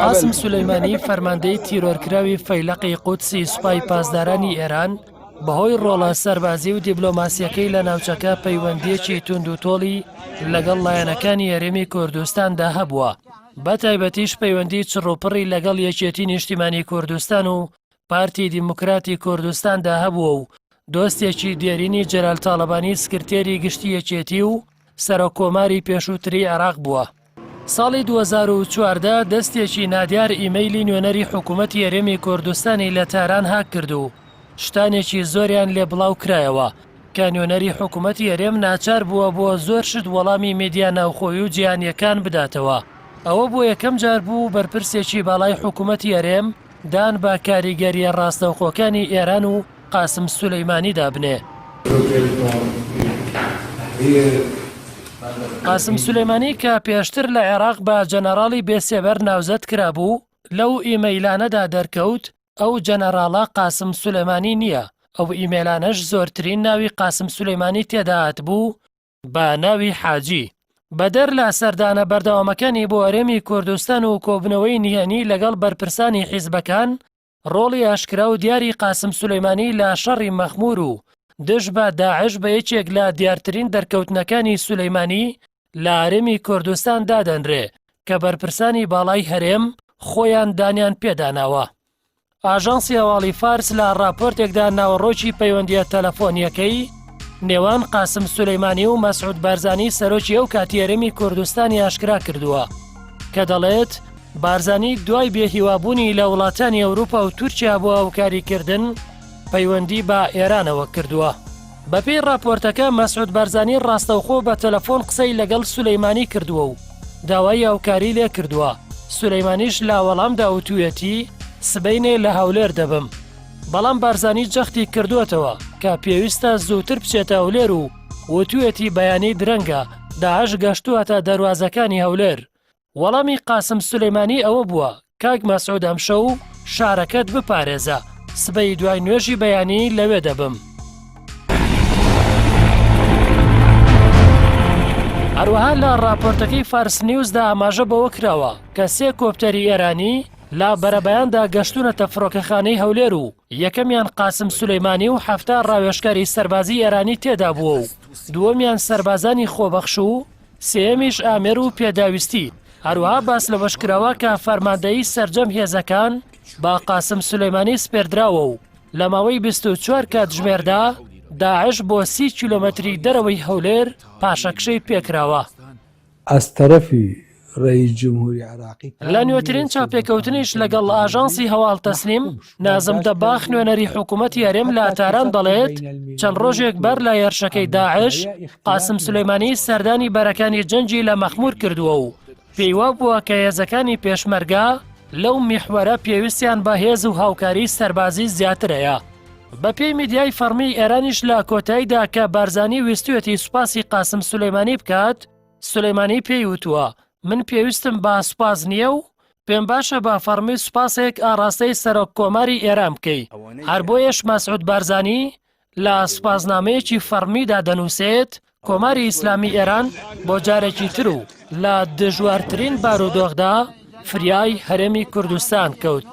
قاسم سولەیمانی فەرماندەی تیرۆرکراوی فەیلەقی قودسی سوپای پاسدارانی ئێران بەهۆی ڕۆڵە سەربازی و دیبلۆماسیەکەی لە ناوچەکە پەیوەندیەکی توندوتۆڵی لەگەڵ لایەنەکانی هەرێمی کوردستاندا هەبووە، بە تایبەتیش پەیوەندی چڕوپڕی لەگەڵ یەکێتی نیشتیمانی کوردستان و پارتی دیموکراتی کوردستاندا هەبووە و دۆستێکی دێرینی جەلال تاڵەبانی سکرتێری گشتی یەکێتی و سەرۆکۆماری پێشووتری عێراق بووە. ساڵی 2014 دەستێکی نادیار ئیمەیلی نوێنەری حکوومەتی هەرێمی کوردستانی لە تاران هاک کرد و شتانێکی زۆریان لێ بڵاو کرایەوە کە نوێنەری حکوومەتی هەرێم ناچار بووە بۆ زۆر شت وەڵامی میدیا ناوخۆیی و جیهانیەکان بداتەوە. ئەوە بۆ یەکەم جار بوو بەرپرسێکی باڵای حکوومەتی هەرێم دان بە کاریگەریە ڕاستەوخۆکانی ئێران و قاسم سولەیمانی دابنێ. قاسم سولەیمانی کە پێشتر لە عێراق بە جەنەڕاڵی بێسێبەر ناوزەت کرابوو لەو ئیمەیلانەدا دەرکەوت ئەو جەنەڕاڵە قاسم سولەیمانی نییە. ئەو ئیمێلانەش زۆرترین ناوی قاسم سولەیمانی تێداهات بوو بە ناوی حاجی. بەدەر لە سەردانە بەردەوامەکانی بۆ هەرێمی کوردستان و کۆبنەوەی نهێنی لەگەڵ بەرپرسانی حیزبەکان ڕۆڵی ئاشکرا و دیاری قاسم سولەیمانی لە شەڕی مەخمور و دژ بە داعش بە یەکێک لە دیارترین دەرکەوتنەکانی سولەیمانی لە هەرێمی کوردستان دادەنرێ کە بەرپرسانی باڵای هەرێم خۆیان دانیان پێداناوە. ئاژانسی هەواڵی فارس لە راپۆرتێکدا ناوەڕۆکی پەیوەندیە تەلەفۆنیەکەی نێوان قاسم سولەیمانی و مەسعود بارزانی سەرۆکی ئەو کاتی هەرێمی کوردستانی ئاشکرا کردووە کە دەڵێت بارزانی دوای بێهیوابوونی لە وڵاتانی ئەوروپا و تورکیا بۆ هاوکاریکردن پەیوەندی بە ئێرانەوە کردووە. بەپێی راپۆرتەکە مەسعود بارزانی ڕاستەوخۆ بە تەلەفۆن قسەی لەگەڵ سولەیمانی کردووە و داوای هاوکاری لێ کردووە. سولەیمانیش لە وەڵامدا وتوویەتی سبەینێ لە هەولێر دەبم. بەڵام بارزانی جەختی کردووەتەوە کە پێویستە زووتر بچێتە هەولێر و وتوویەتی بەیانی درەنگە داعش گەشتووەتە دەروازەکانی هەولێر. وەڵامی قاسم سولەیمانی ئەوە بووە کاک مەسعود ئەمشەو شارەکەت بپارێزە، سبەی دوای نوێژی بەیانی لەوێ دەبم. هەروەها لە راپۆرتەکەی فارس نیوزدا ئاماژە بەوە کراوە کە 3 کۆپتەری ئێرانی لە بەرەبەیاندا گەشتونەتە فڕۆکەخانەی هەولێر و یەکەمیان قاسم سولەیمانی و 7 ڕاوێژکاری سەربازی ئێرانی تێدا بووە و دووەمیان سەربازانی خۆبەخش و سێمیش ئامێر و پێداویستی. هەروەها باس لەوەشکراوە کە فەرماندەیی سەرجەم هێزەکان با قاسم سولەیمانی سپێردراوە و لە ماوەی 24 کاتژمێردا داعش بۆ 30 کیلۆمەتری دەرەوەی هەولێر پاشەکشەی پێکراوە. لە نوێترین چاپێکەوتنیش لەگەڵ ئاژانسی هەواڵ تەسنیم نازم دەباخ نوێنەری حکوومەتی هەرێم لە تاران دەڵێت چەند ڕۆژێک بەر لە هێرشەکەی داعش قاسم سولەیمانی سەردانی بەرەکانی جەنجی لە مەخمور کردووە و پێیوا بووە کە هێزەکانی پێشمەرگا لەو میحوەرە پێویستیان بە هێز و هاوکاری سەربازی زیاترەیە. بەپێی میدیای فەرمی ئێرانیش لە کۆتاییدا کە بارزانی ویستوێتی سوپاسی قاسم سولەیمانی بکات، سولەیمانی پێی وتووە من پێویستم بە سوپاس نییە و پێم باشە بە فەرمی سوپاسێک ئاڕاستەی سەرۆک کۆماری ئێران بکەی. هەر بۆیەش مەسعود بارزانی لە سوپاسنامەیەکی فەرمیدا دەنووسێت کۆماری ئیسلامی ئێران بۆ جارێکی تر و لە دژوارترین بارودۆخدا فریای هەرێمی کوردستان کەوت.